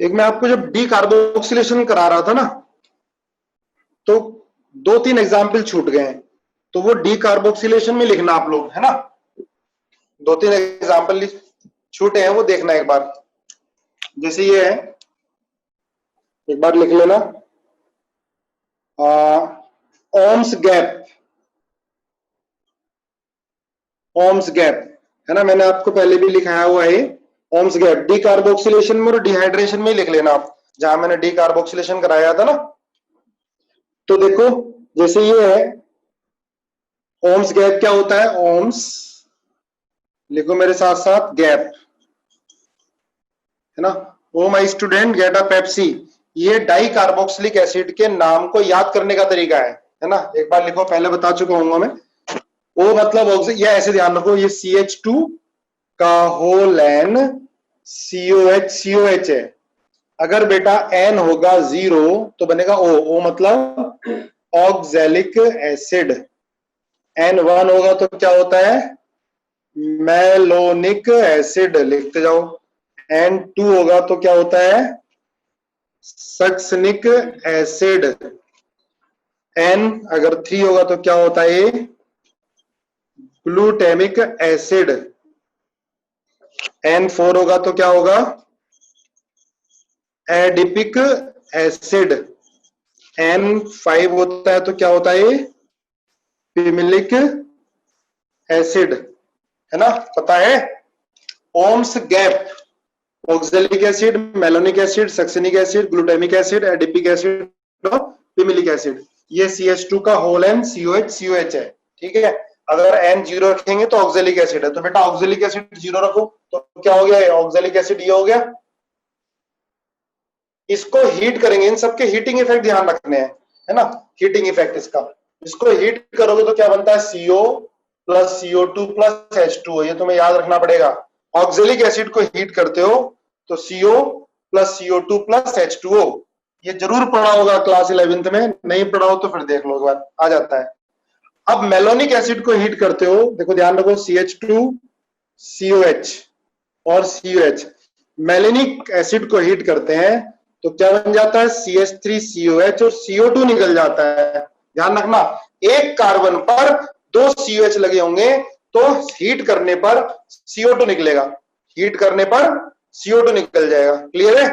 एक मैं आपको जब डी कार्बोक्सिलेशन करा रहा था ना, तो 2-3 एग्जाम्पल छूट गए हैं, तो वो डी कार्बोक्सिलेशन में लिखना आप लोग, है ना। 2-3 एग्जाम्पल छूटे हैं, वो देखना एक बार। जैसे ये है, एक बार लिख लेना, ओम्स गैप, ओम्स गैप, है ना, मैंने आपको पहले भी लिखाया हुआ है ओम्स गैप। डी कार्बोक्सिलेशन में और डिहाइड्रेशन में लिख लेना आप, जहां मैंने डी कार्बोक्सिलेशन कराया था ना। तो देखो जैसे ये है, ओम्स गैप क्या होता है, ओम्स लिखो मेरे साथ साथ, गैप, है ना। Oh my student get a Pepsi, ये डाई कार्बोक्सिलिक एसिड के नाम को याद करने का तरीका है ना। एक बार लिखो, पहले बता चुका हूँ मैं। ओ मतलब ये ऐसे ध्यान रखो, ये CH2 का होल एन COH है। अगर बेटा एन होगा 0 तो बनेगा ओ मतलब ऑक्सैलिक एसिड। N1 होगा तो क्या होता है, मेलोनिक एसिड, लिखते जाओ। N2 होगा तो क्या होता है, सक्सनिक एसिड। N अगर 3 होगा तो क्या होता है, ग्लूटेमिक एसिड। N4 होगा तो क्या होगा, एडिपिक एसिड। N5 होता है तो क्या होता है, पिमिलिक एसिड, है ना, पता है। ओम्स गैप, oxalic acid, malonic acid, succinic acid, glutamic acid, adipic acid, pimelic acid. ये CH2 का होल एन COH है, ठीक है। अगर N 0 रखेंगे तो ऑक्सैलिक एसिड है, तो बेटा ऑक्सैलिक एसिड 0 रखो तो क्या हो गया, ऑक्सैलिक एसिड ये हो गया। इसको हीट करेंगे, इन सबके हीटिंग इफेक्ट ध्यान रखने हैं, है ना, हीटिंग इफेक्ट इसका। इसको हीट करोगे तो क्या बनता है, CO plus CO2 plus H2O, ये तुम्हें याद रखना पड़ेगा। ऑक्सैलिक एसिड को हीट करते हो तो CO plus CO2 plus H2O, ये जरूर पढ़ा होगा क्लास 11th में, नहीं पढ़ा हो तो फिर देख लो एक बार, आ जाता है। अब मेलोनिक एसिड को हीट करते हो, देखो ध्यान रखो, CH2 COH और COH। मेलेनिक एसिड को हीट करते हैं तो क्या बन जाता है, CH3 COH और CO2 निकल जाता है। ध्यान रखना, एक कार्बन पर 2 COH लगे होंगे तो हीट करने पर CO2 निकलेगा, हीट करने पर CO2 निकल जाएगा। क्लियर है,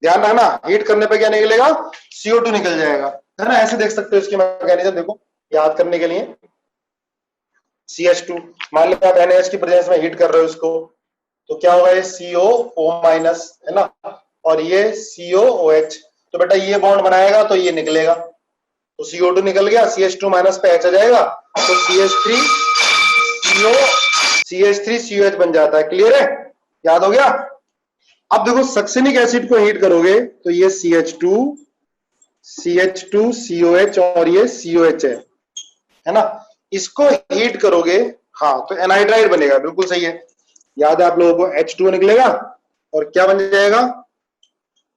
ध्यान रखना, हीट करने पर क्या निकलेगा, CO2 निकल जाएगा, है ना। ऐसे देख सकते हो इसकी मैकेनिज्म, देखो याद करने के लिए। CH2 मान लो आप NaH की प्रेजेंस में हीट कर रहे हो इसको, तो क्या होगा, ये COO माइनस, है ना, और ये COOH, तो बेटा ये बॉन्ड बनाएगा तो ये निकलेगा, तो CO2 निकल गया, CH2 माइनस पे H आ जाएगा, तो CH3 COH बन जाता है। क्लियर है, याद हो गया। अब देखो सक्सिनिक एसिड को हीट करोगे तो ये CH2 COH और ये COH है ना। इसको हीट करोगे, हाँ, तो एनहाइड्राइड बनेगा, बिल्कुल सही है, याद है आप लोगों को, H2O निकलेगा और क्या बन जाएगा,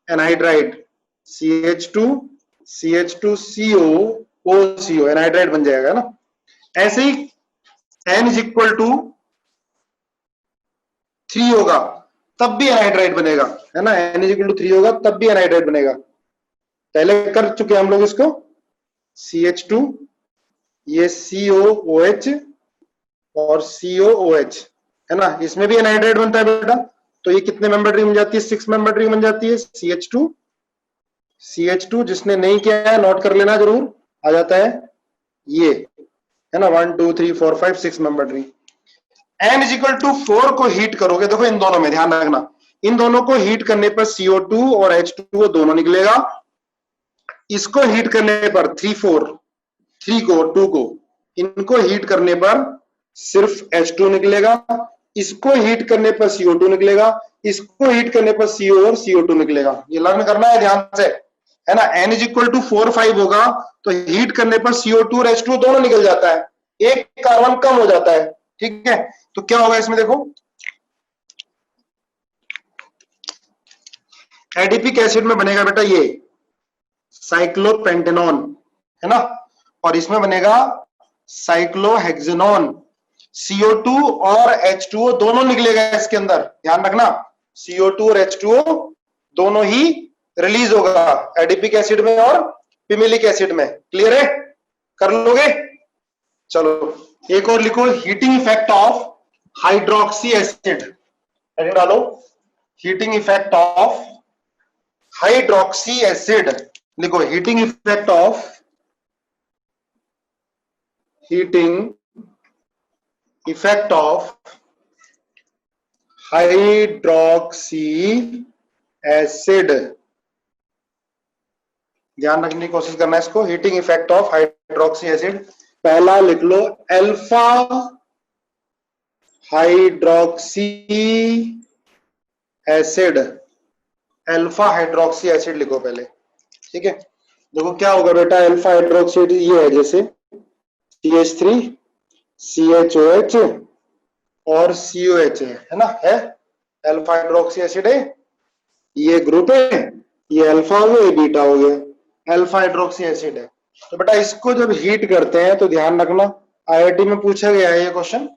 एनहाइड्राइड, CH2CO एनहाइड्राइड बन जाएगा ना। ऐसे ही N इज इक्वल टू 3 होगा तब भी एनहाइड्राइड बनेगा, है ना। N इज इक्वल टू 3 होगा तब भी एनहाइड्राइड बनेगा, पहले कर चुके हम लोग इसको। CH2 ये COOH और COOH, है ना, इसमें भी एनहाइड्राइड बनता है बेटा, तो ये कितने मेंबर ट्री बन जाती है, 6 मेंबर ट्री बन जाती है। CH2 जिसने नहीं किया है नोट कर लेना जरूर, आ जाता है ये, है ना, 1 2 3 4 5 6 member tree. N is equal to 4 को हीट करोगे, देखो इन दोनों में ध्यान रखना, इन दोनों को हीट करने पर CO2 और H2O दोनों निकलेगा। इसको हीट करने पर 3 को 2 को, इनको हीट करने पर सिर्फ H2 निकलेगा, इसको हीट करने पर CO2 निकलेगा, इसको हीट करने पर CO और CO2 निकलेगा। ये लर्न करना है ध्यान से, है ना। N इज इक्वल टू 4 5 होगा तो हीट करने पर CO2 और H2 दोनों निकल जाता है, एक कार्बन कम हो जाता है, ठीक है। तो क्या होगा इसमें, देखो एडिपिक एसिड में बनेगा बेटा ये साइक्लोपेंटेनॉन, है ना, और इसमें बनेगा साइक्लोहेक्सेनॉन। CO2 और H2O दोनों निकलेगा इसके अंदर, ध्यान रखना, CO2 और H2O दोनों ही रिलीज होगा, एडिपिक एसिड में और पिमिलिक एसिड में। क्लियर है? कर लोगे? चलो एक और लिखो, heating effect of hydroxy acid. डालो, heating effect of hydroxy acid लिखो, heating effect of hydroxy acid. ध्यान रखने की कोशिश करना है इसको, heating effect of hydroxy acid. पहला लिख लो alpha hydroxy acid, alpha hydroxy acid लिखो पहले। ठीक है, देखो क्या होगा बेटा, अल्फा हाइड्रोक्सी ये है जैसे CH3 CHOH और COH है ना, है अल्फा हाइड्रोक्सी एसिड है, ये ग्रुप है, ये अल्फा हो गया, ये बीटा हो गया, अल्फा हाइड्रोक्सी एसिड है। तो बेटा इसको जब हीट करते हैं तो ध्यान रखना, IIT में पूछा गया है ये क्वेश्चन,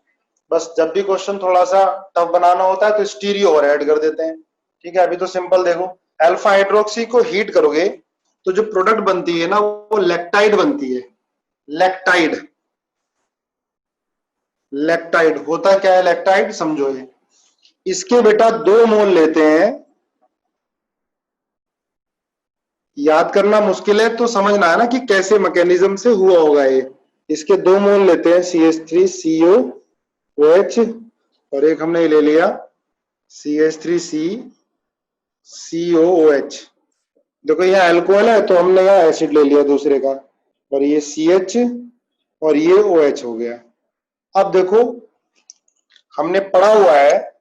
बस जब भी क्वेश्चन थोड़ा सा टफ बनाना होता है तो स्टीरियो और ऐड कर देते हैं। ठीक है, अभी तो सिंपल देखो, अल्फा हाइड्रोक्सी को हीट करोगे तो जो प्रोडक्ट बनती है ना वो लैक्टाइड बनती है। लैक्टाइड, लैक्टाइड होता क्या है, लैक्टाइड समझो, ये इसके बेटा 2 मोल लेते हैं, याद करना मुश्किल है तो समझना है ना कि कैसे मैकेनिज्म से हुआ होगा ये। इसके 2 मोल लेते हैं CH3COOH और एक हमने ले लिया CH3CCOOH। देखो यहाँ अल्कोहल है तो हमने यहाँ एसिड ले लिया दूसरे का, और ये CH और ये OH हो गया। अब देखो हमने पढ़ा हुआ है,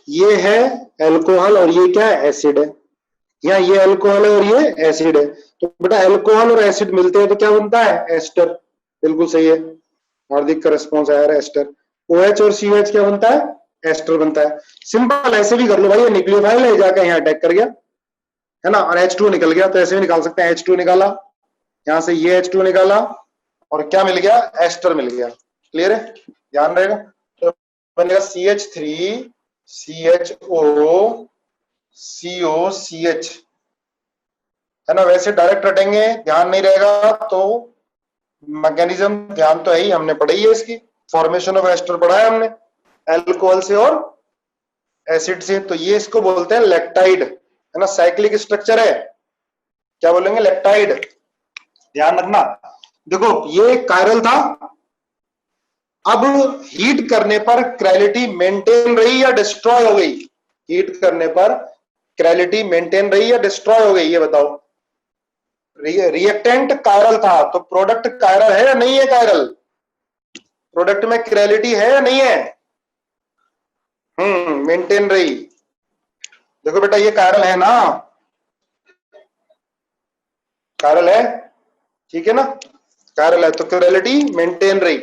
ये है अल्कोहल और ये क्या है, एसिड है। यहाँ ये अल्कोहल है और ये एसिड है, तो बेटा अल्कोहल और एसिड मिलते हैं तो क्या बनता है, एस्टर। बिल्कुल सही है, हार्दिक का रिस्पॉन्स आया है, एस्टर। OH और COH क्या बनता है, एस्टर बनता है। सिंपल ऐसे भी कर लो भाई, ये न्यूक्लियोफाइल है, जाकर यहाँ अटैक कर गया है ना, और H2 निकल गया, तो ऐसे भी निकाल सकते हैं, H2 निकाला, यहाँ से ये H2 निकाला और क्या मिल गया, एस्टर मिल गया। क्लियर है, ध्यान रहेगा। तो बनेगा CH3CHO है ना, वैसे डायरेक्ट रटेंगे, ध्यान नहीं रहेगा तो मैकेनिज्म ध्यान तो है ही, हमने पढ़ी है इसकी, फॉर्मेशन ऑफ एस्टर पढ़ा है हमने अल्कोहल से और एसिड से। तो ये इसको बोलते हैं लैक्टाइड, है ना, साइक्लिक स्ट्रक्चर है, क्या बोलेंगे, लैक्टाइड। ध्यान रखना, देखो ये कायरल था, अब हीट करने पर क्रेलिटी मेंटेन रही या डिस्ट्रॉय हो गई, हीट करने पर क्रेलिटी मेंटेन रही या डिस्ट्रॉय हो गई, ये बताओ। रिएक्टेंट कायरल था तो प्रोडक्ट कायरल है या नहीं है, कायरल प्रोडक्ट में क्रेलिटी है या नहीं है, मेंटेन रही। देखो बेटा ये कायरल है ना, कायरल है, ठीक है ना, कायरल है तो क्रेलिटी मेंटेन रही।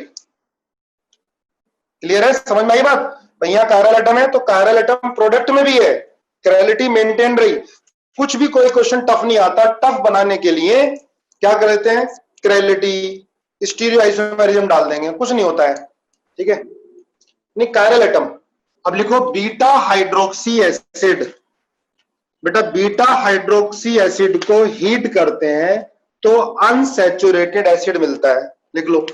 क्लियर है, समझ में आई बात। भैया कायरल एटम है तो कायरल एटम प्रोडक्ट में भी है, क्रेलिटी मेंटेन रही। कुछ भी कोई क्वेश्चन टफ नहीं आता, टफ बनाने के लिए क्या करते हैं, क्रेलिटी स्टीरियो आइसोमेरिज्म डाल देंगे, कुछ नहीं होता है। ठीक है, नहीं कायरल एटम। अब लिखो बीटा हाइड्रोक्सी एसिड, बेटा बीटा हाइड्रोक्सी एसिड को हीट करते हैं तो अनसैचुरेटेड एसिड मिलता है। लिख लो,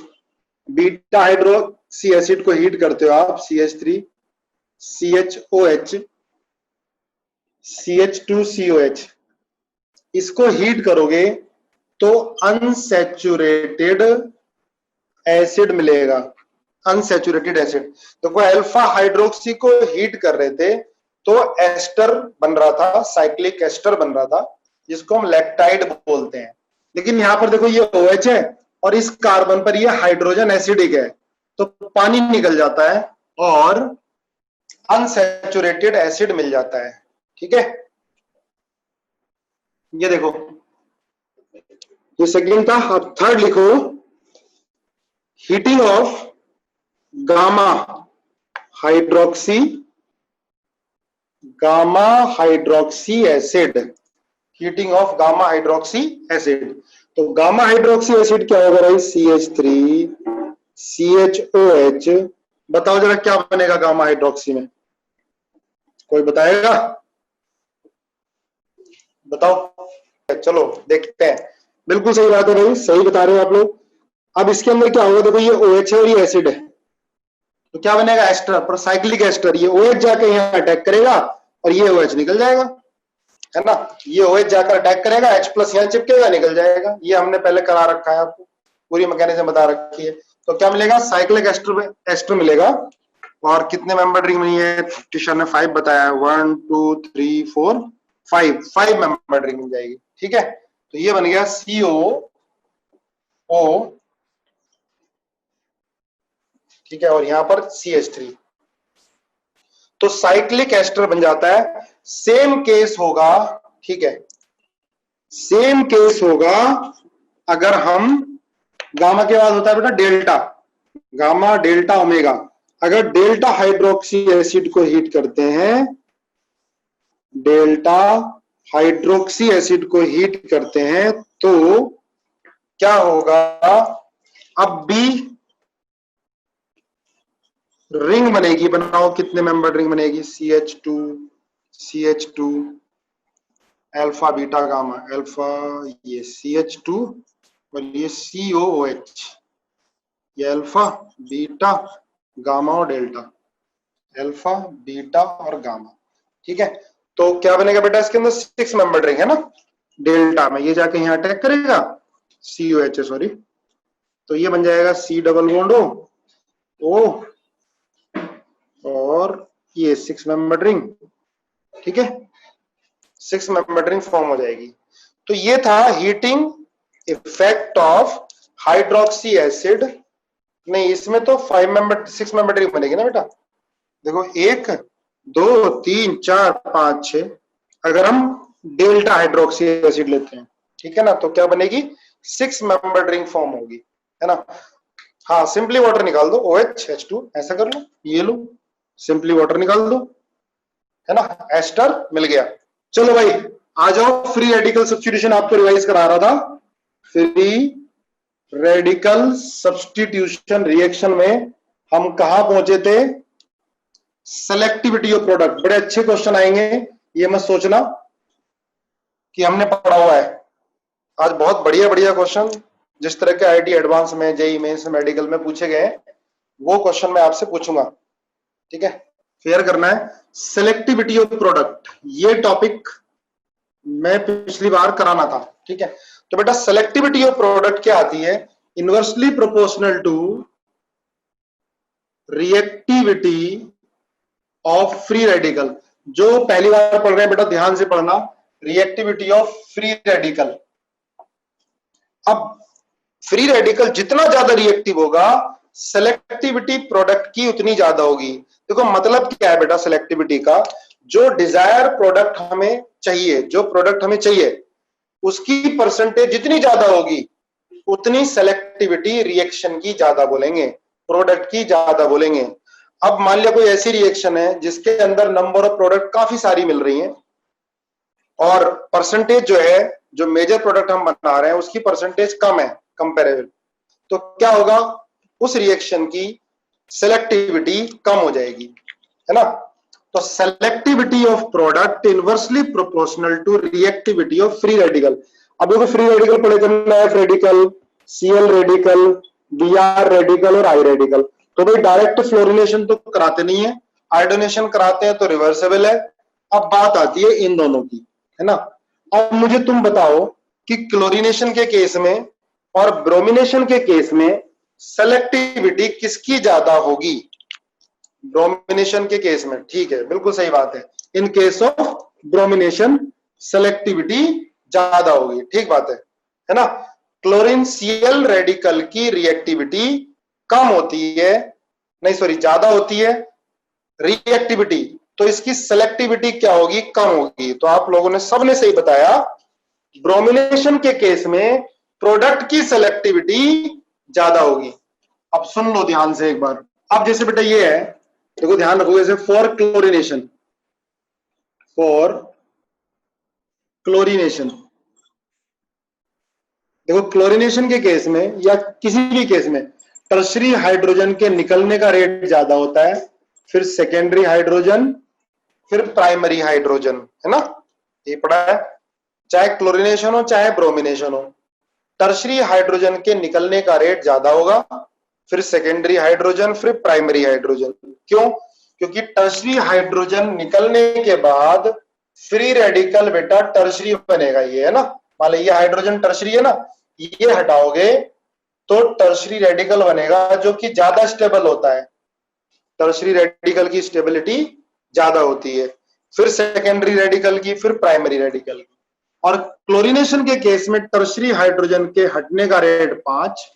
बीटा हाइड्रोक्सी एसिड को हीट करते हो आप, CH3 CHOH CH2COH, इसको हीट करोगे तो अनसैचुरेटेड एसिड मिलेगा, अनसैचुरेटेड एसिड। तो कोई अल्फा हाइड्रोक्सी को हीट कर रहे थे तो एस्टर बन रहा था, साइक्लिक एस्टर बन रहा था, जिसको हम लैक्टाइड बोलते हैं। लेकिन यहां पर देखो ये OH है और इस कार्बन पर ये हाइड्रोजन एसिडिक है, तो पानी निकल जाता है और अनसैचुरेटेड एसिड मिल जाता है। ठीक है, ये देखो ये सेकंड था। अब थर्ड लिखो, heating of gamma hydroxy acid, heating of gamma hydroxy acid. तो गामा हाइड्रोक्सी एसिड क्या होगा भाई, CH3 CHOH। बताओ जरा क्या बनेगा गामा हाइड्रोक्सी में, कोई बताएगा, बताओ, चलो देखते हैं। बिल्कुल सही बात है भाई, सही बता रहे हो आप लोग। अब इसके अंदर क्या होगा, देखो ये OH है और ये एसिड है, तो क्या बनेगा, एस्टर, प्रोसाइक्लिक एस्टर। ये OH जाके यहाँ अटैक करेगा और ये OH निकल जाएगा, है ना। ये OH जाकर अटैक करेगा, H+ यहाँ चिपकेगा, निकल जाएगा। ये हमने पहले करा रखा है, आपको पूरी मैकेनिज्म बता रखी है। तो क्या मिलेगा, साइक्लिक एस्टर मिलेगा। और कितने मेंबर रिंग बनी है, टीचर ने 5 बताया है, 1 2 3 4 5 मेंबर रिंग मिल जाएगी, ठीक है। तो ये बन गया COO, ठीक है, और यहां पर CH3, तो साइक्लिक एस्टर बन जाता है। सेम केस होगा, ठीक है, सेम केस होगा अगर हम, गामा के बाद होता है बेटा डेल्टा, गामा डेल्टा ओमेगा। अगर डेल्टा हाइड्रोक्सी एसिड को हीट करते हैं, डेल्टा हाइड्रोक्सी एसिड को हीट करते हैं, तो क्या होगा, अब भी रिंग बनेगी। बनाओ कितने मेंबर रिंग बनेगी, CH2 alpha beta gamma, alpha ये CH2 और ये COOH, ये अल्फा बीटा गामा और डेल्टा, अल्फा बीटा और गामा, ठीक है। तो क्या बनेगा बेटा, इसके अंदर 6 मेंबर रिंग है ना, डेल्टा में ये जाके यहाँ अटैक करेगा, COH सॉरी, तो ये बन जाएगा C डबल बॉन्ड O और ये 6 मेंबर रिंग, ठीक है, 6 मेंबर रिंग फॉर्म हो जाएगी। तो ये था heating effect of hydroxy acid. नहीं, इसमें तो 6 मेंबर रिंग बनेगी ना बेटा, देखो 1 2 3 4 5 6, अगर हम डेल्टा हाइड्रोक्सी एसिड लेते हैं, ठीक है ना, तो क्या बनेगी, 6 मेंबर रिंग फॉर्म होगी, है ना। हाँ, सिंपली वाटर निकाल दो, OH H2 ऐसा कर लो, ये लो, सिंपली वाटर निकाल दो, है ना, एस्टर मिल गया। चलो भाई आ जाओ, फ्री रेडिकल सब्स्टिट्यूशन आपको रिवाइज करा रहा था। फ्री रेडिकल सब्स्टिट्यूशन रिएक्शन में हम कहां पहुंचे थे, सेलेक्टिविटी ऑफ प्रोडक्ट। बड़े अच्छे क्वेश्चन आएंगे, ये मत सोचना कि हमने पढ़ा हुआ है। आज बहुत बढ़िया बढ़िया क्वेश्चन जिस तरह के IIT एडवांस में, JEE मेंस, मेडिकल में पूछे गए, वो क्वेश्चन मैं आपसे पूछूंगा, ठीक है। फेयर करना है। सेलेक्टिविटी ऑफ प्रोडक्ट, ये टॉपिक मैं पिछली बार कराना था, ठीक है। तो बेटा सेलेक्टिविटी ऑफ प्रोडक्ट क्या आती है, inversely proportional to reactivity of free radical. जो पहली बार पढ़ रहे हैं बेटा ध्यान से पढ़ना, रिएक्टिविटी ऑफ फ्री रेडिकल। अब फ्री रेडिकल जितना ज्यादा रिएक्टिव होगा, सेलेक्टिविटी प्रोडक्ट की उतनी ज्यादा होगी। देखो मतलब क्या है बेटा सेलेक्टिविटी का, जो डिजायर प्रोडक्ट हमें चाहिए, जो प्रोडक्ट हमें चाहिए, उसकी परसेंटेज जितनी ज्यादा होगी, उतनी सेलेक्टिविटी रिएक्शन की ज्यादा बोलेंगे, प्रोडक्ट की ज्यादा बोलेंगे। अब मान लिया कोई ऐसी रिएक्शन है जिसके अंदर नंबर ऑफ प्रोडक्ट काफी सारी मिल रही हैं, और परसेंटेज जो है, जो मेजर प्रोडक्ट हम बना रहे हैं उसकी परसेंटेज कम है कंपेरेबल, तो क्या होगा, उस रिएक्शन की सेलेक्टिविटी कम हो जाएगी, है ना। तो selectivity of product inversely proportional to reactivity of free radical. अब देखो फ्री रेडिकल पढ़े थे, F radical, Cl radical, Br radical और I रेडिकल। तो भाई डायरेक्ट फ्लोरिनेशन तो कराते नहीं है, आयोडोनेशन कराते हैं तो रिवर्सेबल है। अब बात आती है इन दोनों की, है ना। अब मुझे तुम बताओ कि क्लोरीनेशन के केस में और ब्रोमिनेशन के केस में सेलेक्टिविटी किसकी ज्यादा होगी, ब्रोमिनेशन के केस में, ठीक है, बिल्कुल सही बात है। In case of bromination selectivity ज्यादा होगी, ठीक बात है ना। क्लोरीन Cl रेडिकल की रिएक्टिविटी कम होती है, नहीं सॉरी ज्यादा होती है रिएक्टिविटी, तो इसकी सेलेक्टिविटी क्या होगी, कम होगी। तो आप लोगों ने सबने सही बताया, ब्रोमिनेशन के केस में प्रोडक्ट की सेलेक्टिविटी ज्यादा होगी। अब सुन लो ध्यान से एक बार। अब जैसे बेटा ये है, देखो ध्यान रखो, जैसे फॉर क्लोरीनेशन, देखो क्लोरीनेशन के केस में या किसी भी केस में टर्शरी हाइड्रोजन के निकलने का रेट ज्यादा होता है, फिर सेकेंडरी हाइड्रोजन, फिर प्राइमरी हाइड्रोजन, है ना, ये पढ़ा है। चाहे क्लोरीनेशन हो चाहे ब्रोमिनेशन हो, टर्शरी हाइड्रोजन के निकलने का रेट ज्यादा होगा, फिर सेकेंडरी हाइड्रोजन, फिर प्राइमरी हाइड्रोजन। क्यों? क्योंकि टर्शरी हाइड्रोजन निकलने के बाद फ्री रेडिकल बेटा टर्शरी बनेगा, ये है ना, मान लीजिए हाइड्रोजन टर्शरी है ना, ये हटाओगे तो टर्शरी रेडिकल बनेगा जो कि ज्यादा स्टेबल होता है, टर्शरी रेडिकल की स्टेबिलिटी ज्यादा होती है, फिर सेकेंडरी रेडिकल की, फिर प्राइमरी रेडिकल की। और क्लोरीनेशन के केस में टर्शरी हाइड्रोजन के हटने का रेट 5,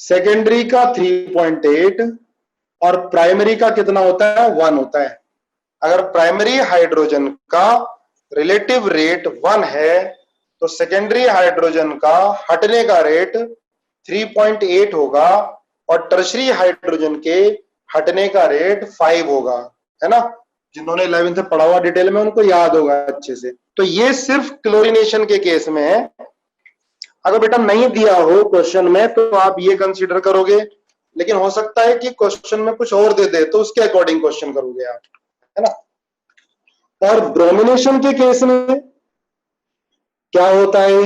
सेकेंडरी का 3.8 और प्राइमरी का कितना होता है? 1 होता है। अगर प्राइमरी हाइड्रोजन का रिलेटिव रेट 1 है तो सेकेंडरी हाइड्रोजन का हटने का रेट 3.8 होगा और टर्शरी हाइड्रोजन के हटने का रेट 5 होगा, है ना। जिन्होंने 11th में पढ़ा हुआ डिटेल में उनको याद होगा अच्छे से। तो ये सिर्फ क्लोरीनेशन के केस में है। अगर बेटा नहीं दिया हो क्वेश्चन में तो आप ये कंसीडर करोगे, लेकिन हो सकता है कि क्वेश्चन में कुछ और दे दे तो उसके अकॉर्डिंग क्वेश्चन करोगे आप, है ना। और ब्रोमिनेशन के केस में क्या होता है?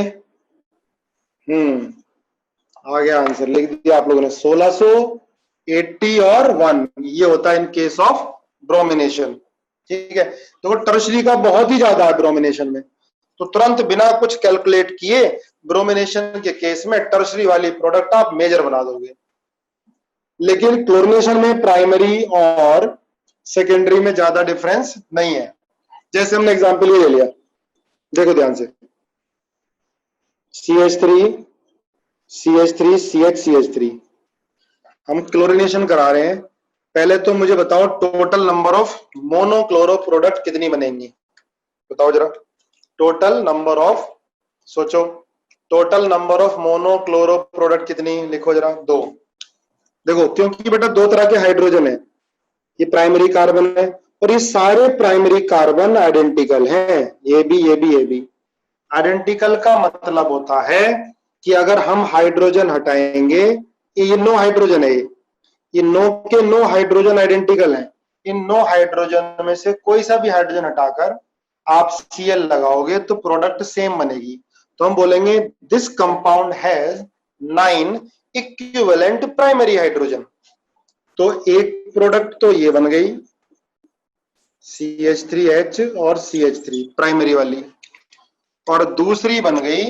आ गया आंसर, लिख दिया आप लोगों ने, 1680 और 1, ये होता है इन केस ऑफ ब्रोमिनेशन। ठीक है, तो टर्शरी का बहुत ही ज्यादा है ब्रोमिनेशन में, तो तुरंत बिना कुछ कैलकुलेट किए ब्रोमिनेशन के केस में टर्शरी वाली प्रोडक्ट आप मेजर बना दोगे। लेकिन क्लोरीनेशन में प्राइमरी और सेकेंडरी में ज्यादा डिफरेंस नहीं है। जैसे हमने एग्जांपल ये ले लिया, देखो ध्यान से, CH3 CH3 CH CH3, हम क्लोरीनेशन करा रहे हैं। पहले तो मुझे बताओ total number of monochloro product कितनी बनेंगी, बताओ जरा। टोटल नंबर ऑफ, सोचो, total number of monochloro product कितनी, लिखो जरा, 2। देखो, क्योंकि बेटा दो तरह के हाइड्रोजन है, ये प्राइमरी कार्बन है और ये सारे प्राइमरी कार्बन आइडेंटिकल हैं, ये भी ये भी ये भी। आइडेंटिकल का मतलब होता है कि अगर हम हाइड्रोजन हटाएंगे, ये नो हाइड्रोजन है, ये नो के नो हाइड्रोजन आइडेंटिकल है, इन नो हाइड्रोजन में से कोई सा भी हाइड्रोजन हटाकर आप Cl लगाओगे तो प्रोडक्ट सेम बनेगी। तो हम बोलेंगे this compound has 9 equivalent primary hydrogen. तो एक प्रोडक्ट तो ये बन गई CH3H और CH3 प्राइमरी वाली, और दूसरी बन गई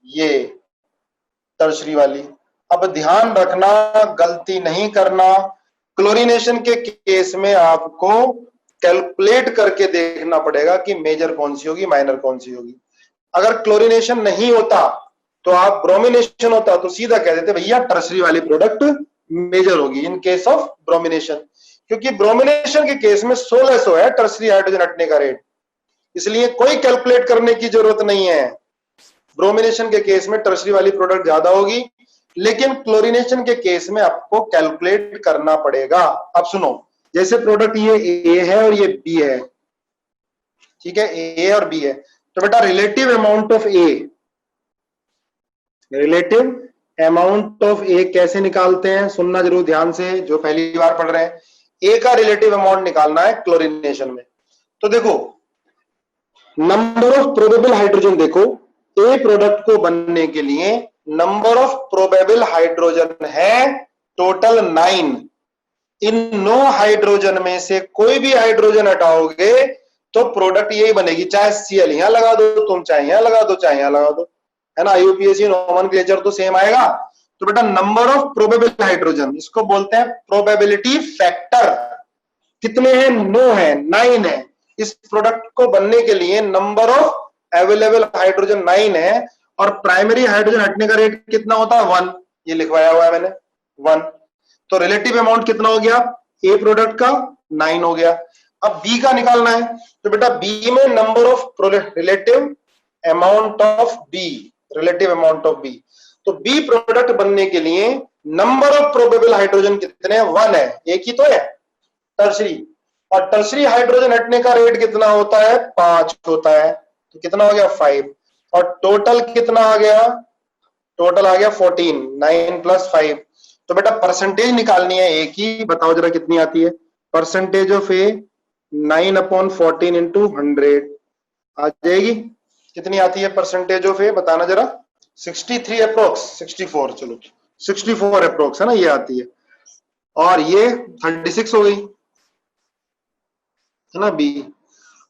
ये टर्शरी वाली। अब ध्यान रखना, गलती नहीं करना, क्लोरीनेशन के केस में आपको कैलकुलेट करके देखना पड़ेगा कि मेजर कौन सी होगी, माइनर कौन सी होगी। अगर क्लोरीनेशन नहीं होता तो आप ब्रोमिनेशन होता तो सीधा कह देते भैया टर्शरी वाली प्रोडक्ट मेजर होगी इन केस ऑफ ब्रोमिनेशन, क्योंकि ब्रोमिनेशन के केस में 1600 है टर्शरी हाइड्रोजन हटने का रेट, इसलिए कोई कैलकुलेट करने की जरूरत नहीं है। ब्रोमिनेशन के केस में टर्शरी वाली प्रोडक्ट ज्यादा होगी, लेकिन क्लोरीनेशन के केस में आपको कैलकुलेट करना पड़ेगा। अब सुनो, जैसे प्रोडक्ट ये ए है और ये बी है, ठीक है, ए और बी है, तो बेटा relative amount of A, relative amount of A कैसे निकालते हैं, सुनना जरूर ध्यान से जो पहली बार पढ़ रहे हैं। ए का रिलेटिव अमाउंट निकालना है क्लोरीनेशन में, तो देखो नंबर ऑफ प्रोबेबल हाइड्रोजन, देखो ए प्रोडक्ट को बनने के लिए नंबर ऑफ प्रोबेबल हाइड्रोजन है टोटल 9। इन 9 हाइड्रोजन में से कोई भी हाइड्रोजन हटाओगे तो प्रोडक्ट यही बनेगी, चाहे Cl यहां लगा दो तुम, चाहे यहां लगा दो, चाहे यहां लगा दो, है ना। IUPAC नोमेनक्लेचर तो सेम आएगा। तो बेटा नंबर ऑफ प्रोबेबल हाइड्रोजन, इसको बोलते हैं प्रोबेबिलिटी फैक्टर। कितने हैं? 9 है, 9 है। इस प्रोडक्ट को बनने के लिए नंबर ऑफ अवेलेबल हाइड्रोजन 9 है और प्राइमरी हाइड्रोजन हटने का रेट कितना होता है? 1, ये लिखवाया हुआ है मैंने, 1। तो रिलेटिव अमाउंट कितना हो गया ए प्रोडक्ट का? 9 हो गया। अब बी का निकालना है, तो बेटा बी में number of relative amount of B, relative amount of B, तो बी प्रोडक्ट बनने के लिए नंबर ऑफ प्रोबेबल हाइड्रोजन कितने हैं? 1 है, एक ही तो है टर्शरी, और टर्शरी हाइड्रोजन हटने का रेट कितना होता है? 5 होता है, तो कितना हो गया? 5। और टोटल कितना आ गया? टोटल आ गया 14, 9 + 5। तो बेटा परसेंटेज निकालनी है ए की, बताओ जरा कितनी आती है परसेंटेज ऑफ ए? 9/14 × 100 आ जाएगी। कितनी आती है परसेंटेज ऑफ ए, बताना जरा। 63 अप्रोक्स, 64, चलो 64 अप्रोक्स है ना, ये आती है। और ये 36 हो गई है ना, बी।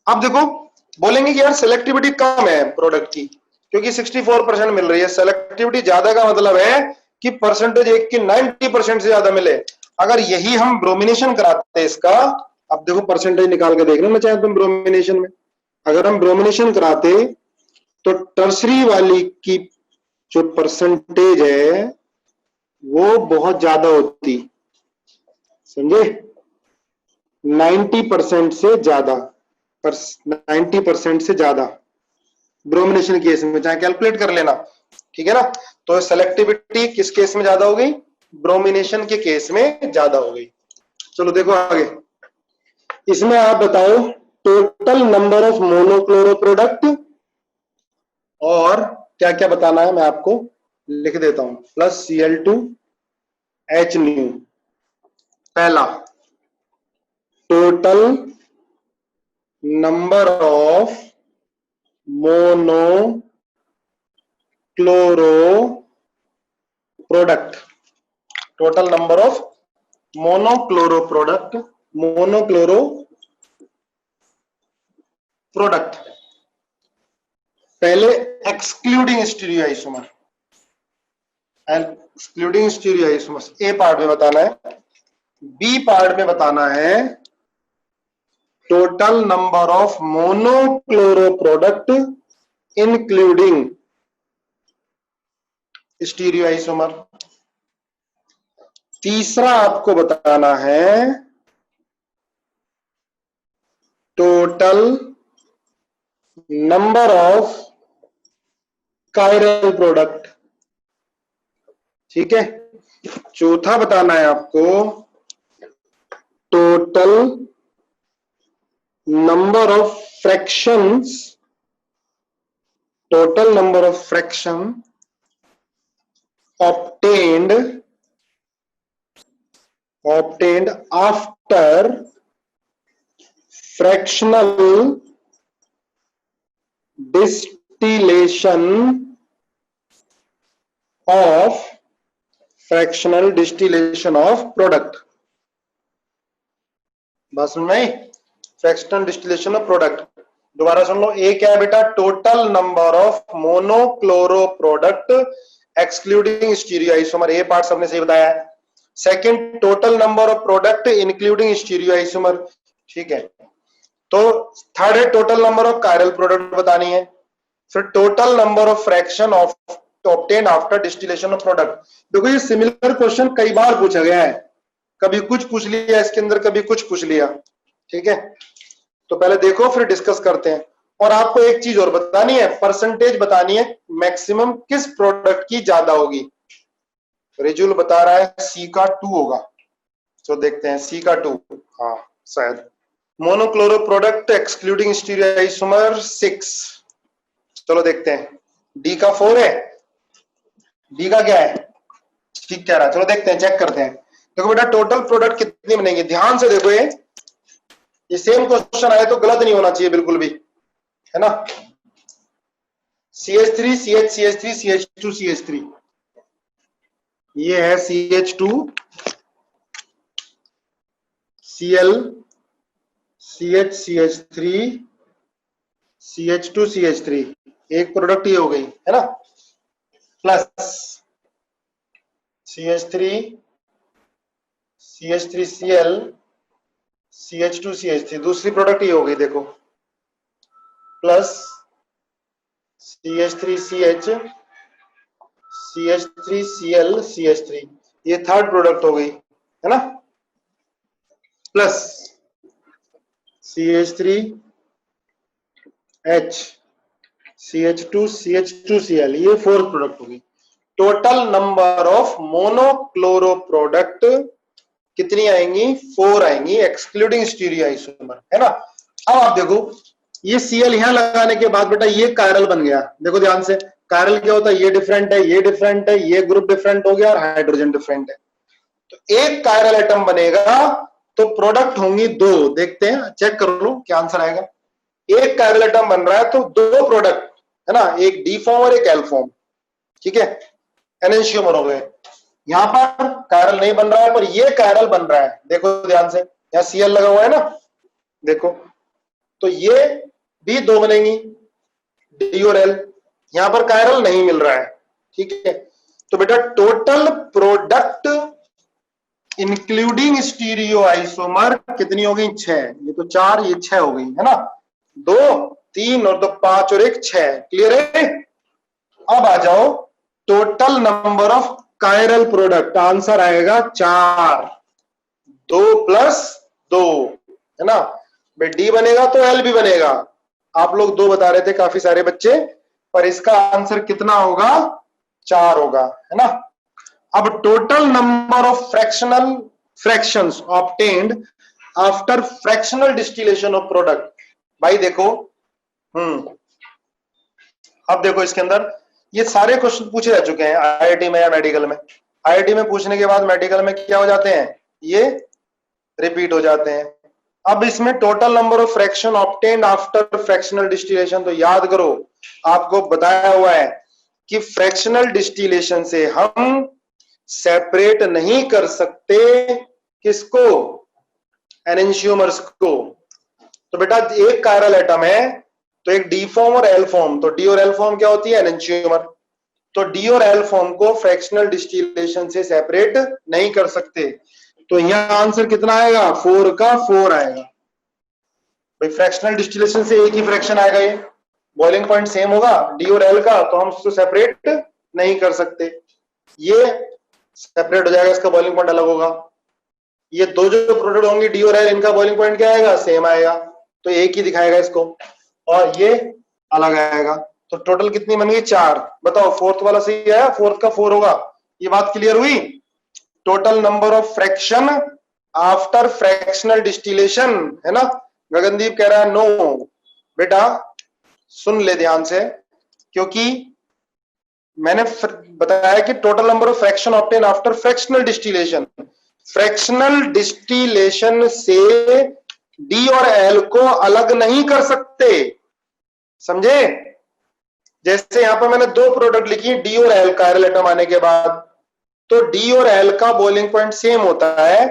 अब देखो बोलेंगे कि यार सिलेक्टिविटी कम है प्रोडक्ट की, क्योंकि 64% मिल रही है। सेलेक्टिविटी ज्यादा का मतलब है कि परसेंटेज एक की 90% से ज्यादा मिले। अगर यही हम ब्रोमिनेशन कराते हैं इसका, अब देखो परसेंटेज निकाल के देख लेना चाहे तुम ब्रोमिनेशन में। अगर हम ब्रोमिनेशन कराते तो टर्सरी वाली की जो परसेंटेज है वो बहुत ज्यादा होती, समझे, 90% से ज्यादा, 90% से ज्यादा ब्रोमिनेशन केस में, चाहे कैलकुलेट कर लेना, ठीक है ना। तो सेलेक्टिविटी किस केस में ज्यादा हो गई, ब्रोमिनेशन के केस में ज्यादा हो गई। चलो देखो आगे, इसमें आप बताओ total number of monochloro product, और क्या क्या बताना है मैं आपको लिख देता हूं, प्लस Cl2H न्यू। पहला, total number of monochloro product, total number of monochloro product, monochloro product. पहले excluding stereoisomer, excluding stereoisomers A part में बताना है। बी पार्ट में बताना है total number of monochloro product including stereoisomer. तीसरा आपको बताना है total number of chiral product, ठीक है। चौथा बताना है आपको total number of fractions, total number of fraction obtained after fractional distillation of product। बात समझ में आई, फ्रैक्शनल डिस्टिलेशन ऑफ प्रोडक्ट। दोबारा सुन लो, ए क्या है बेटा, total number of monochloro product excluding stereoisomer, A part सबने सही बताया है। Second, total number of product including stereoisomer, ठीक है। तो थर्ड है total number of chiral product बतानी है। फिर total number of fraction of obtain after distillation of product. देखो ये सिमिलर क्वेश्चन कई बार पूछा गया है, कभी कुछ पूछ लिया इसके अंदर, कभी कुछ पूछ लिया, ठीक है। तो पहले देखो फिर डिस्कस करते हैं। और आपको एक चीज और बतानी है, परसेंटेज बतानी है मैक्सिमम किस प्रोडक्ट की ज्यादा होगी। रिजुल बता रहा है सी का 2 होगा, तो देखते हैं सी का 2, हाँ शायद। मोनोक्लोरो प्रोडक्ट एक्सक्लूडिंग स्टीरियोआइसोमर 6, चलो देखते हैं। डी का 4 है, डी का क्या है, ठीक कह रहा है, चलो देखते हैं, चेक करते हैं। देखो बेटा टोटल प्रोडक्ट कितनी बनेगी, ध्यान से देखो, ये सेम क्वेश्चन आए तो गलत नहीं होना चाहिए बिल्कुल भी, है ना। CH3 CH CH3 CH2 CH3, ये है CH2 Cl CH CH3 CH2 CH3, एक प्रोडक्ट ये हो गई है ना, plus CH3 CH3Cl CH2 CH3, दूसरी प्रोडक्ट ये हो गई देखो, प्लस CH3CH CH3Cl CH3, ये थर्ड प्रोडक्ट हो गई है ना, प्लस CH3H CH2 CH2Cl, ये फोर्थ प्रोडक्ट होगी। Total number of monochloro product कितनी आएंगी, 4 आएंगी एक्सक्लूडिंग स्टीरियोआइसोमर, है ना। अब आप देखो ये Cl यहां लगाने के बाद बेटा ये कायरल बन गया, देखो ध्यान से, कायरल क्या होता है, ये डिफरेंट है, ये डिफरेंट है, ये ग्रुप डिफरेंट हो गया और हाइड्रोजन डिफरेंट है। तो एक कायरल एटम बनेगा तो प्रोडक्ट होंगी 2, देखते हैं चेक कर लो क्या आंसर आएगा। एक कायरल एटम बन रहा है तो 2 प्रोडक्ट, है ना, एक डी फॉर्म और एक एल फॉर्म, ठीक है, एनेंशियोमर हो गए। यहां पर कायरल नहीं बन रहा है, पर ये कायरल बन रहा है, देखो ध्यान से, यहाँ सीएल लगा हुआ है ना, देखो, तो ये भी दो बनेंगी, डी और एल, यहां पर कायरल नहीं मिल रहा है, ठीक है। तो बेटा total product including stereo isomer कितनी हो गई? 6। ये तो 4, ये 6 हो गई, है ना, 2 3 और 2 5 और 1 6। क्लियर है? अब आ जाओ total number of chiral product, answer आएगा 4, 2 प्लस 2, है ना। भाई डी बनेगा तो एल भी बनेगा, आप लोग 2 बता रहे थे काफी सारे बच्चे, पर इसका आंसर कितना होगा? 4 होगा, है ना। अब total number of fractions obtained after fractional distillation of product, भाई देखो, अब देखो इसके अंदर ये सारे क्वेश्चन पूछे जा चुके हैं आईआईटी में या मेडिकल में। आईआईटी में पूछने के बाद मेडिकल में क्या हो जाते हैं? ये रिपीट हो जाते हैं। अब इसमें total number of fraction obtained after fractional distillation, तो याद करो आपको बताया हुआ है कि फ्रैक्शनल डिस्टिलेशन से हम सेपरेट नहीं कर सकते किसको? एनेंशियोमर्स को। तो बेटा एक कायरल एटम है तो एक डी फॉर्म और एल फॉर्म, तो डी और एल फॉर्म क्या होती है? एनेंशियोमर। तो डी और एल फॉर्म को फ्रैक्शनल डिस्टिलेशन से सेपरेट नहीं कर सकते, तो यहाँ आंसर कितना आएगा? 4 का 4 आएगा। भाई फ्रैक्शनल डिस्टिलेशन से एक ही फ्रैक्शन आएगा, ये बॉइलिंग पॉइंट सेम होगा डी और एल का, तो हम उसको सेपरेट नहीं कर सकते, ये सेपरेट हो जाएगा, इसका बॉइलिंग पॉइंट अलग होगा। ये दो जो प्रोडक्ट होंगे डी और एल, इनका बॉइलिंग पॉइंट क्या आएगा? सेम आएगा, तो एक ही दिखाएगा इसको, और ये अलग आएगा। तो टोटल कितनी बन गई? 4। बताओ फोर्थ वाला सही आया? फोर्थ का 4 होगा। ये बात क्लियर हुई? Total number of fraction after fractional distillation, है ना। गगनदीप कह रहा है नो। बेटा सुन ले ध्यान से, क्योंकि मैंने बताया कि total number of fraction obtain after fractional distillation, fractional distillation से डी और एल को अलग नहीं कर सकते, समझे। जैसे यहां पर मैंने 2 प्रोडक्ट लिखी डी और एल कायरल एटम आने के बाद, तो डी और एल का बॉइलिंग पॉइंट सेम होता है,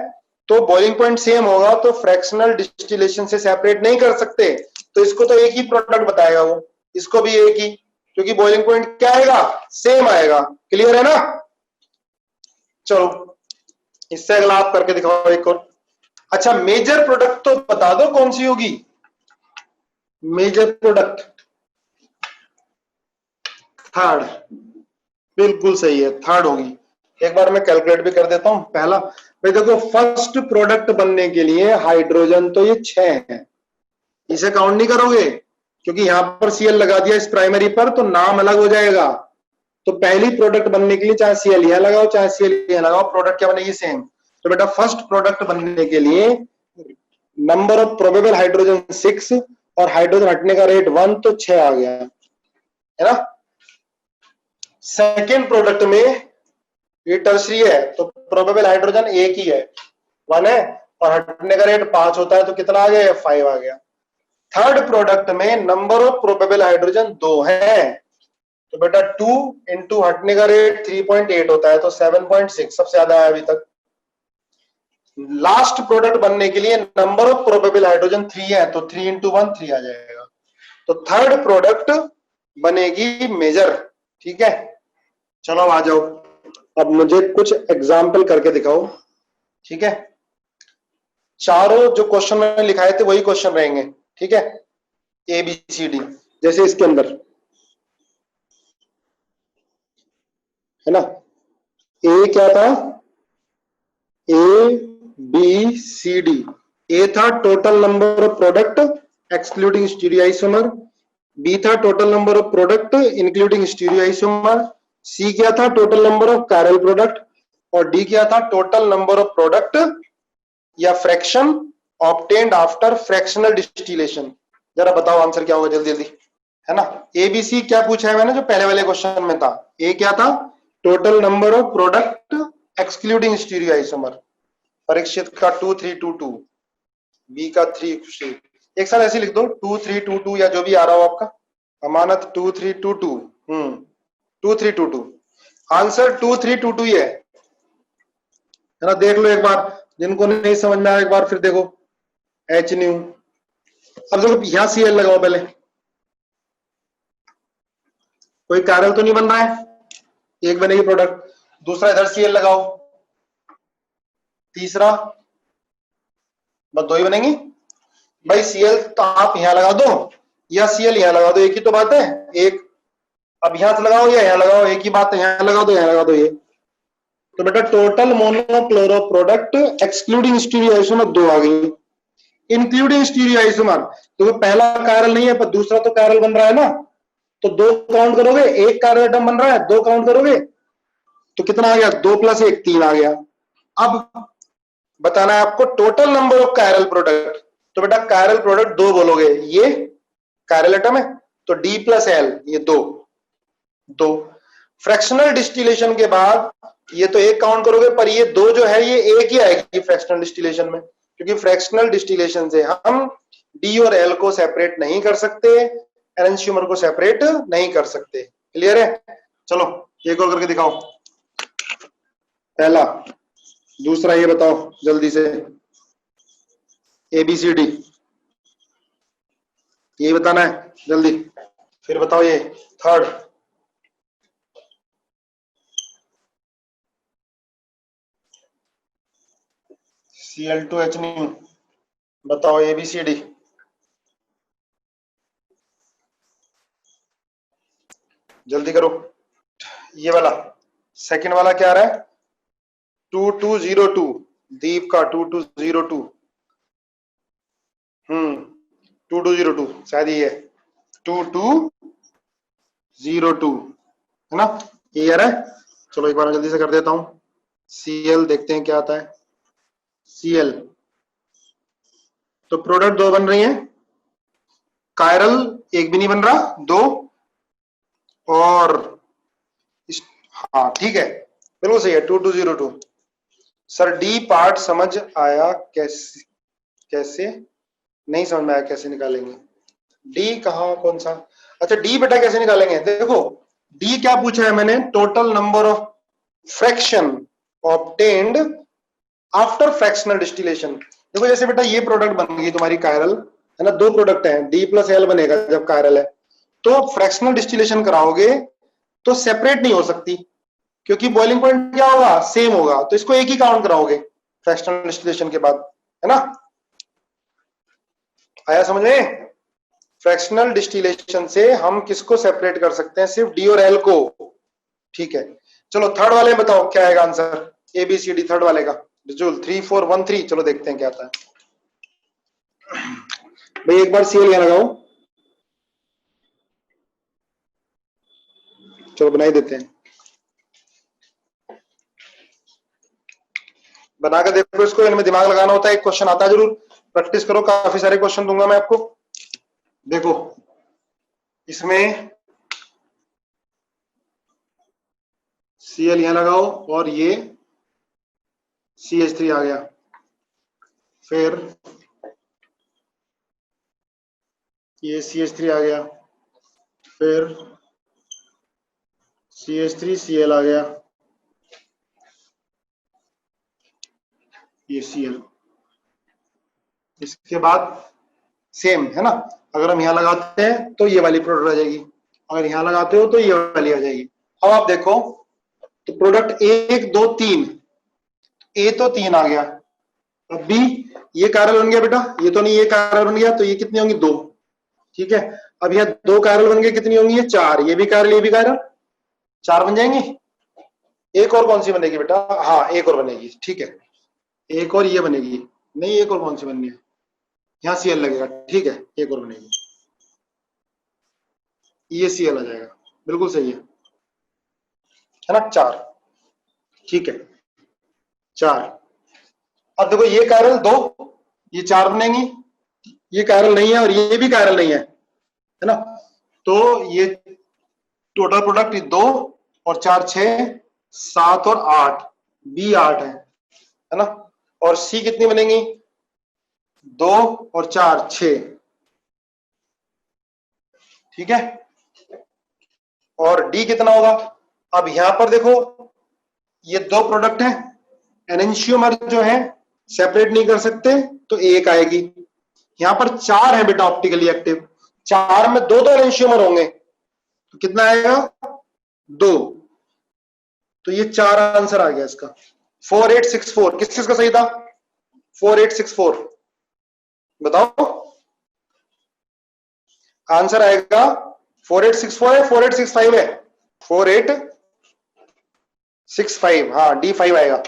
तो बॉइलिंग पॉइंट सेम होगा तो फ्रैक्शनल डिस्टिलेशन से सेपरेट नहीं कर सकते, तो इसको तो एक ही प्रोडक्ट बताएगा वो, इसको भी एक ही, क्योंकि बॉइलिंग पॉइंट क्या आएगा? सेम आएगा। क्लियर है ना? चलो इससे अगला आप करके दिखाओ एक और। अच्छा मेजर प्रोडक्ट तो बता दो कौन सी होगी? मेजर प्रोडक्ट थर्ड, बिल्कुल सही है, थर्ड होगी। एक बार मैं कैलकुलेट भी कर देता हूं। पहला भाई देखो, फर्स्ट प्रोडक्ट बनने के लिए हाइड्रोजन तो ये 6 है, इसे काउंट नहीं करोगे क्योंकि यहां पर सीएल लगा दिया इस प्राइमरी पर, तो नाम अलग हो जाएगा। तो पहली प्रोडक्ट बनने के लिए चाहे सीएल यहां लगाओ चाहे सीएल यहां लगाओ, प्रोडक्ट क्या बनेगी? सेम। तो बेटा फर्स्ट प्रोडक्ट बनने के लिए नंबर ऑफ प्रोबेबल हाइड्रोजन 6 और हाइड्रोजन हटने का रेट 1, तो 6 आ गया, है ना। सेकेंड प्रोडक्ट में ये टर्सरी है, तो प्रोबेबल हाइड्रोजन एक ही है, 1 है, और हटने का रेट 5 होता है, तो कितना आ गया? 5 आ गया। थर्ड प्रोडक्ट में नंबर ऑफ प्रोबेबल हाइड्रोजन 2 है, तो बेटा 2 इंटू हटने का रेट 3.8 होता है, तो 7.6 सबसे ज्यादा है अभी तक। लास्ट प्रोडक्ट बनने के लिए नंबर ऑफ प्रोबेबल हाइड्रोजन 3 है, तो 3 इंटू 1 3 आ जाएगा। तो थर्ड प्रोडक्ट बनेगी मेजर, ठीक है। चलो आ जाओ, अब मुझे कुछ एग्जाम्पल करके दिखाओ, ठीक है। चारों जो क्वेश्चन मैंने लिखाए थे वही क्वेश्चन रहेंगे, ठीक है, ए बी सी डी। जैसे इसके अंदर है ना, ए क्या था? A B C D. A था total number of product excluding stereoisomer, B था total number of product including stereoisomer, C क्या था? Total number of chiral product, और डी क्या था? टोटल नंबर ऑफ प्रोडक्ट या fraction obtained after fractional distillation. जरा बताओ आंसर क्या होगा जल्दी जल्दी, है ना। एबीसी क्या पूछा है मैंने जो पहले वाले क्वेश्चन में था? ए क्या था? Total number of product excluding stereoisomer, Parikshit का 2322, बी का 3, एक साथ ऐसे लिख दो 2322 या जो भी आ रहा हो आपका, अमानत 2322, 2322, आंसर 2322 ही है ना। देख लो एक बार, जिनको नहीं समझ में आया एक बार फिर देखो। एच न्यू, अब देखो यहां सीएल लगाओ पहले, कोई कार्बन तो नहीं बन रहा है, एक बनेगी प्रोडक्ट। दूसरा इधर सीएल लगाओ, तीसरा, बस दो ही बनेंगी भाई। सीएल तो आप यहां लगा दो या सीएल यहां लगा दो, एक ही तो बात है। एक अब यहां से लगाओ या यहां लगाओ, एक ही बात है, यहां लगा दो यहां लगा दो। ये तो बेटा टोटल मोनोक्लोरो प्रोडक्ट एक्सक्लूडिंग स्टीरियोआइसोमर दो आ गई, इंक्लूडिंग स्टीरियोआइसोमर तो पहला कायरल नहीं है पर दूसरा तो कायरल बन रहा है ना, तो दो काउंट करोगे, एक कायरल एटम बन रहा है, दो काउंट करोगे तो कितना आ गया, 2 + 1 3 आ गया। अब बताना है आपको total number of chiral product, तो बेटा कायरल प्रोडक्ट दो बोलोगे, ये कायरल एटम है तो D + L, ये दो दो। फ्रैक्शनल डिस्टिलेशन के बाद ये तो एक काउंट करोगे, पर ये दो जो है ये एक ही आएगी फ्रैक्शनल डिस्टिलेशन में, क्योंकि फ्रैक्शनल डिस्टिलेशन से हम डी और एल को सेपरेट नहीं कर सकते, एनंशियोमर को सेपरेट नहीं कर सकते। क्लियर है? चलो एक और करके दिखाओ, पहला, दूसरा ये बताओ जल्दी से, ABCD ये बताना है जल्दी, फिर बताओ ये थर्ड। Cl2H न्यू, बताओ ABCD। जल्दी करो, ये वाला सेकंड वाला क्या आ रहा है, 2202, दीप का 2202, 2202 शायद ये है 2202 है ना, ये आ रहा है। चलो एक बार जल्दी से कर देता हूं, Cl देखते हैं क्या आता है। Cl तो प्रोडक्ट दो बन रही हैं, कायरल एक भी नहीं बन रहा, दो, और हाँ ठीक है बिल्कुल सही है 2202। सर डी पार्ट समझ आया, कैसे कैसे नहीं समझ में आया, कैसे निकालेंगे डी, कहाँ कौन सा, अच्छा डी बेटा कैसे निकालेंगे, देखो डी क्या पूछा है मैंने, total number of fraction obtained after fractional distillation. देखो जैसे बेटा ये प्रोडक्ट बन गई तुम्हारी कायरल है ना, दो प्रोडक्ट है, D + L बनेगा जब कायरल है, तो फ्रैक्शनल डिस्टिलेशन कराओगे तो सेपरेट नहीं हो सकती, क्योंकि बॉइलिंग पॉइंट क्या होगा, सेम होगा, तो इसको एक ही काउंट कराओगे फ्रैक्शनल डिस्टिलेशन के बाद, है ना। आया समझ में? फ्रैक्शनल डिस्टिलेशन से हम किसको सेपरेट कर सकते हैं, सिर्फ डी और एल को। ठीक है, चलो थर्ड वाले बताओ क्या आएगा आंसर, ABCD थर्ड वाले का, रिजल्ट 3413, चलो देखते हैं क्या आता है। भाई एक बार सीएल यहां लगाओ, चलो बना ही देते हैं, बना के देखो इसको, इनमें दिमाग लगाना होता है, एक क्वेश्चन आता है जरूर, प्रैक्टिस करो, काफी सारे क्वेश्चन दूंगा मैं आपको। देखो इसमें Cl यहां लगाओ और ये CH3 आ गया, फिर ये CH3 आ गया, फिर CH3Cl आ गया, ये Cl, इसके बाद सेम है ना, अगर हम यहां लगाते हैं तो ये वाली प्रोडक्ट आ जाएगी, अगर यहां लगाते हो तो ये वाली आ जाएगी। अब आप देखो तो प्रोडक्ट 1 2 3, ए तो 3 आ गया, अब बी, ये कायरल बन गया बेटा, ये तो नहीं, ये कायरल बन गया, तो ये कितनी होंगी, दो, ठीक है। अब यहाँ दो कायरल बन गए, कितनी होंगी, ये चार, ये भी कायरल ये भी कायरल, चार बन जाएंगी। एक और कौन सी बनेगी बेटा, हाँ एक और बनेगी, ठीक है, एक और ये बनेगी, नहीं एक और कौन सी बननी है, यहाँ Cl लगेगा, ठीक है, एक और बनेगी, ये Cl आ जाएगा, बिल्कुल सही है ना, चार, ठीक है, चार। अब देखो ये कायरल दो, ये चार बनेंगी, ये कायरल नहीं है और ये भी कायरल नहीं है ना, तो ये टोटल प्रोडक्ट दो और चार छह, सात और आठ, बी आठ है ना, और सी कितनी बनेंगी, दो और चार छह, ठीक है। और डी कितना होगा। अब यहां पर देखो ये दो प्रोडक्ट है, एनेंशियोमर जो है सेपरेट नहीं कर सकते तो एक आएगी। यहां पर चार है बेटा ऑप्टिकली एक्टिव, चार में दो दो एनेंशियोमर होंगे तो कितना आएगा, दो। तो ये चार आंसर आ गया इसका। 4864 किस चीज का सही था, 4864 बताओ आंसर आएगा। 4864 है 4865 है, 4865, हाँ D5 आएगा।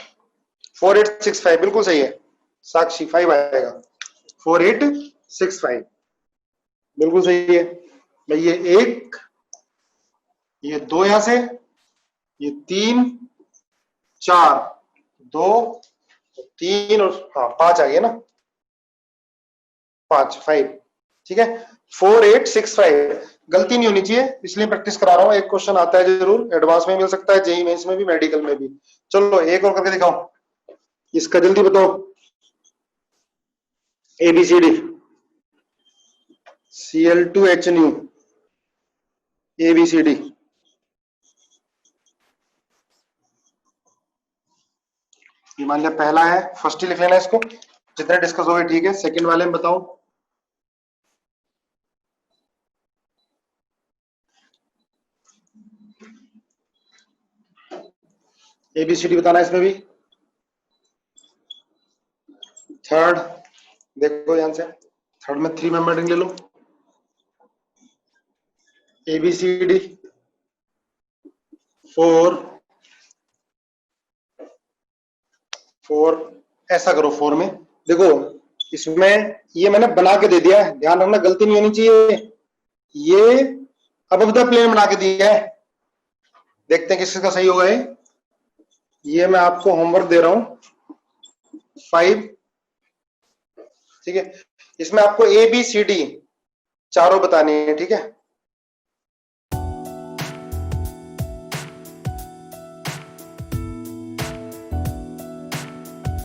4865 बिल्कुल सही है साक्षी, 5 आएगा। 4865 बिल्कुल सही है भाई। ये एक, ये दो यहां से, ये तीन, चार, दो, तीन और हाँ पांच आ गया ना, पांच, 5, ठीक है। 4865 गलती नहीं होनी चाहिए इसलिए प्रैक्टिस करा रहा हूं। एक क्वेश्चन आता है जरूर, एडवांस में मिल सकता है, जेई मेंस में भी, मेडिकल में भी। चलो एक और करके दिखाओ इसका, जल्दी बताओ। ABCD, Cl2H new, ABCD। ये मान लिया पहला है, फर्स्ट ही लिख लेना इसको, जितने डिस्कस हो गए ठीक है। सेकंड वाले में बताओ। ABCD बताना इसमें भी। थर्ड देखो ध्यान से, थर्ड में 3 मेंबर रिंग ले लो। ABCD 4 4, ऐसा करो 4 में देखो, इसमें ये मैंने बना के दे दिया है, ध्यान रखना गलती नहीं होनी चाहिए। ये अब द प्लेन बना के दिया है, देखते हैं किसका सही होगा। ये मैं आपको होमवर्क दे रहा हूं 5, ठीक है। इसमें आपको ABCD चारों बतानी है, ठीक है।